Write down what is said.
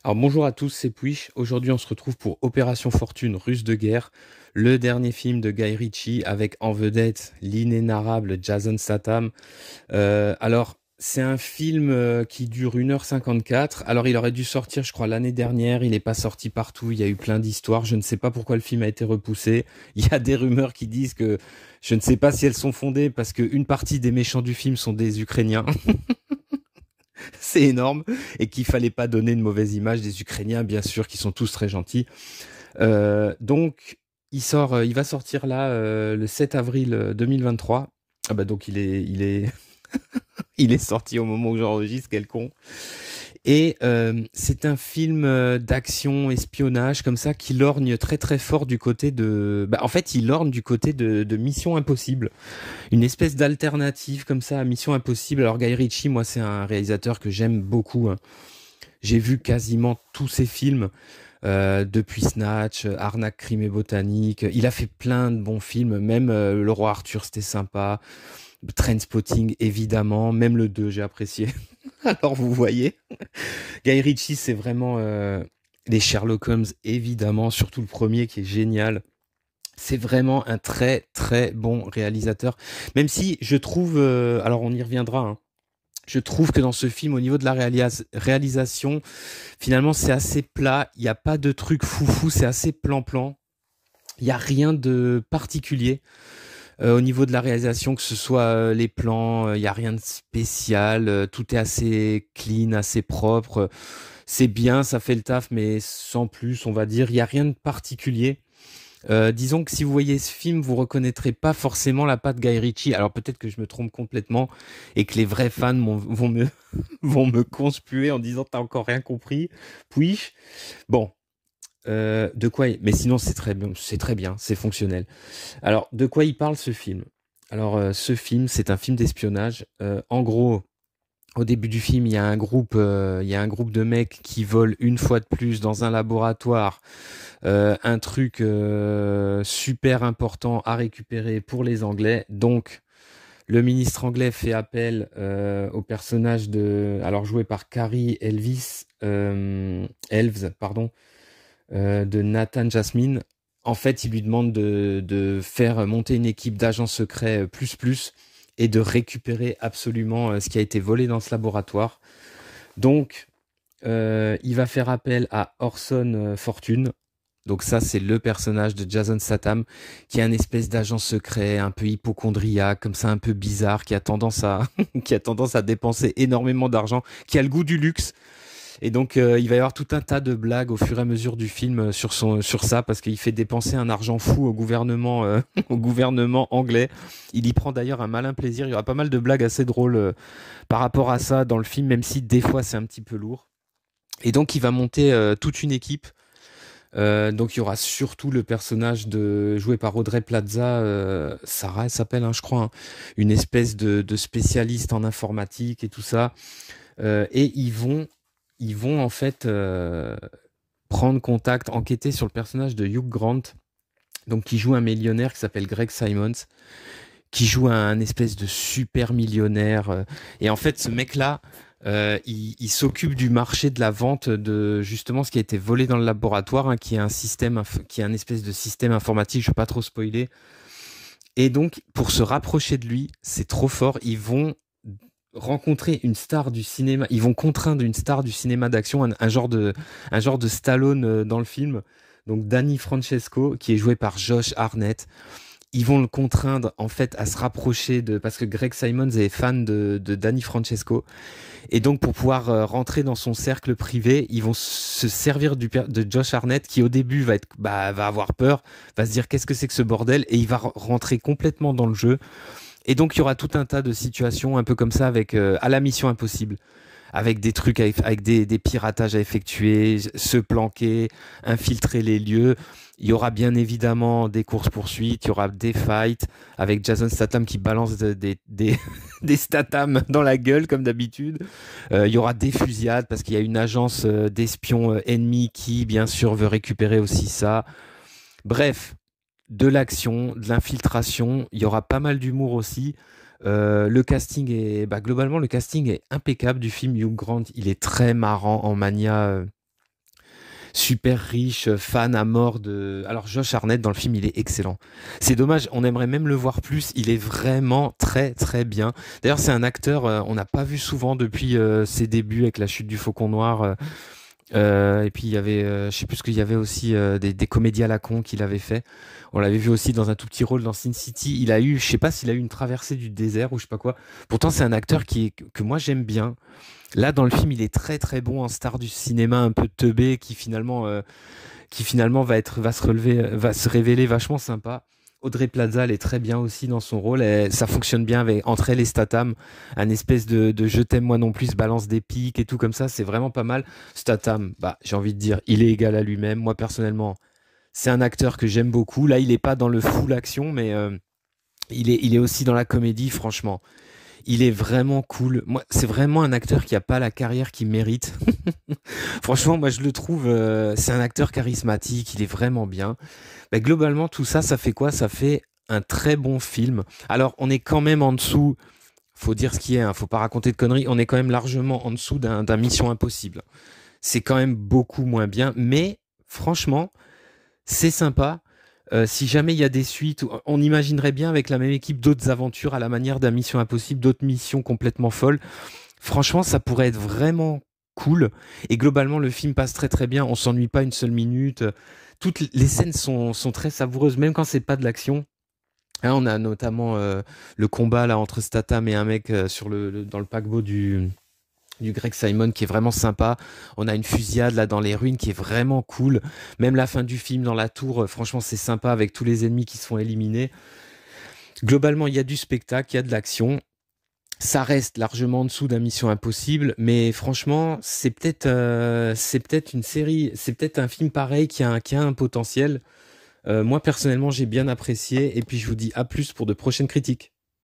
Alors bonjour à tous, c'est Puish. Aujourd'hui, on se retrouve pour Opération Fortune russe de guerre, le dernier film de Guy Ritchie avec en vedette l'inénarrable Jason Statham. C'est un film qui dure 1h54. Alors, il aurait dû sortir, je crois, l'année dernière. Il n'est pas sorti partout. Il y a eu plein d'histoires. Je ne sais pas pourquoi le film a été repoussé. Il y a des rumeurs qui disent que je ne sais pas si elles sont fondées parce qu'une partie des méchants du film sont des Ukrainiens. C'est énorme et qu'il fallait pas donner une mauvaise image des Ukrainiens, bien sûr, qui sont tous très gentils. Donc, il va sortir là le 7 avril 2023. Ah bah donc il est sorti au moment où j'enregistre, quel con. Et c'est un film d'action, espionnage, comme ça, qui lorgne très très fort du côté de... Bah, en fait, il lorgne du côté de Mission Impossible. Une espèce d'alternative comme ça à Mission Impossible. Alors Guy Ritchie, moi, c'est un réalisateur que j'aime beaucoup, hein. J'ai vu quasiment tous ses films, depuis Snatch, Arnaque, Crime et Botanique. Il a fait plein de bons films, même Le Roi Arthur, c'était sympa. Trainspotting, évidemment. Même le 2, j'ai apprécié. Alors vous voyez, Guy Ritchie, c'est vraiment les Sherlock Holmes, évidemment, surtout le premier qui est génial. C'est vraiment un très très bon réalisateur. Même si je trouve, alors on y reviendra, hein, je trouve que dans ce film, au niveau de la réalisation, finalement c'est assez plat. Il n'y a pas de truc foufou, c'est assez plan-plan. Il n'y a rien de particulier au niveau de la réalisation, que ce soit les plans, il n'y a rien de spécial. Tout est assez clean, assez propre. C'est bien, ça fait le taf, mais sans plus, on va dire. Il n'y a rien de particulier. Disons que si vous voyez ce film, vous reconnaîtrez pas forcément la patte Guy Ritchie. Alors peut-être que je me trompe complètement et que les vrais fans vont me vont me conspuer en disant t'as encore rien compris. Puis bon, de quoi mais sinon c'est très bien, c'est fonctionnel. Alors de quoi il parle ce film? Alors ce film, c'est un film d'espionnage. En gros, au début du film, il y a un groupe de mecs qui volent une fois de plus dans un laboratoire un truc super important à récupérer pour les Anglais. Donc, le ministre anglais fait appel au personnage alors joué par Carrie Elves, pardon, de Nathan Jasmine. En fait, il lui demande de faire monter une équipe d'agents secrets plus et de récupérer absolument ce qui a été volé dans ce laboratoire. Donc, il va faire appel à Orson Fortune. Donc ça, c'est le personnage de Jason Statham, qui est un espèce d'agent secret, un peu hypocondriaque, comme ça, un peu bizarre, qui a tendance à, qui a tendance à dépenser énormément d'argent, qui a le goût du luxe. Et donc, il va y avoir tout un tas de blagues au fur et à mesure du film sur ça, parce qu'il fait dépenser un argent fou au gouvernement, au gouvernement anglais. Il y prend d'ailleurs un malin plaisir. Il y aura pas mal de blagues assez drôles par rapport à ça dans le film, même si des fois c'est un petit peu lourd. Et donc, il va monter toute une équipe. Donc il y aura surtout le personnage joué par Audrey Plaza, Sarah elle s'appelle, hein, je crois, hein, une espèce de spécialiste en informatique et tout ça. Et ils vont en fait prendre contact, enquêter sur le personnage de Hugh Grant, donc qui joue un millionnaire qui s'appelle Greg Simons, qui joue un espèce de super millionnaire. Et en fait, ce mec-là, il s'occupe du marché de la vente de justement ce qui a été volé dans le laboratoire, hein, qui est un système, qui est un espèce de système informatique. Je ne vais pas trop spoiler. Et donc, pour se rapprocher de lui, c'est trop fort. Ils vont rencontrer une star du cinéma. Ils vont contraindre une star du cinéma d'action, un genre de Stallone dans le film. Donc, Danny Francesco, qui est joué par Josh Hartnett. Ils vont le contraindre en fait à se rapprocher parce que Greg Simons est fan de Danny Francesco, et donc pour pouvoir rentrer dans son cercle privé, ils vont se servir de Josh Hartnett, qui au début va avoir peur, va se dire qu'est-ce que c'est que ce bordel, et il va rentrer complètement dans le jeu. Et donc il y aura tout un tas de situations un peu comme ça avec à la Mission Impossible, avec des trucs avec des piratages à effectuer, se planquer, infiltrer les lieux. Il y aura bien évidemment des courses-poursuites, il y aura des fights avec Jason Statham qui balance des Statham dans la gueule comme d'habitude. Il y aura des fusillades parce qu'il y a une agence d'espions ennemis qui bien sûr veut récupérer aussi ça. Bref, de l'action, de l'infiltration, il y aura pas mal d'humour aussi. Le casting globalement le casting est impeccable du film. Hugh Grant, il est très marrant en mania super riche, fan à mort de. Alors Josh Hartnett dans le film, il est excellent. C'est dommage, on aimerait même le voir plus. Il est vraiment très très bien. D'ailleurs, c'est un acteur, on n'a pas vu souvent depuis ses débuts avec la chute du Faucon Noir. Et puis il y avait, je sais plus ce qu'il y avait aussi des comédies à la con qu'il avait fait. On l'avait vu aussi dans un tout petit rôle dans Sin City. Il a eu, je sais pas s'il a eu une traversée du désert ou je sais pas quoi. Pourtant c'est un acteur que moi j'aime bien. Là dans le film il est très très bon en star du cinéma un peu teubé qui finalement va se révéler vachement sympa. Audrey Plaza, elle est très bien aussi dans son rôle. Ça fonctionne bien entre elle et Statham. Un espèce de je t'aime moi non plus, balance des pics et tout comme ça. C'est vraiment pas mal. Statham, bah, j'ai envie de dire, il est égal à lui-même. Moi, personnellement, c'est un acteur que j'aime beaucoup. Là, il est pas dans le full action, mais il est aussi dans la comédie, franchement. Il est vraiment cool. Moi, c'est vraiment un acteur qui a pas la carrière qu'il mérite. Franchement, moi, je le trouve, c'est un acteur charismatique. Il est vraiment bien. Bah, globalement, tout ça, ça fait quoi? Ça fait un très bon film. Alors, on est quand même en dessous. Faut dire ce qui est. Hein, faut pas raconter de conneries. On est quand même largement en dessous d'un Mission Impossible. C'est quand même beaucoup moins bien, mais franchement, c'est sympa. Si jamais il y a des suites, on imaginerait bien avec la même équipe d'autres aventures à la manière d'un Mission Impossible, d'autres missions complètement folles. Franchement, ça pourrait être vraiment cool. Et globalement, le film passe très très bien. On s'ennuie pas une seule minute. Toutes les scènes sont très savoureuses, même quand c'est pas de l'action. Hein, on a notamment le combat là entre Statham et un mec dans le paquebot du Greg Simon qui est vraiment sympa. On a une fusillade là dans les ruines qui est vraiment cool. Même la fin du film dans la tour, franchement c'est sympa avec tous les ennemis qui se font éliminer. Globalement, il y a du spectacle, il y a de l'action. Ça reste largement en dessous d'un Mission Impossible, mais franchement, c'est peut-être une série, c'est peut-être un film pareil qui a un potentiel. Moi personnellement, j'ai bien apprécié, et puis je vous dis à plus pour de prochaines critiques.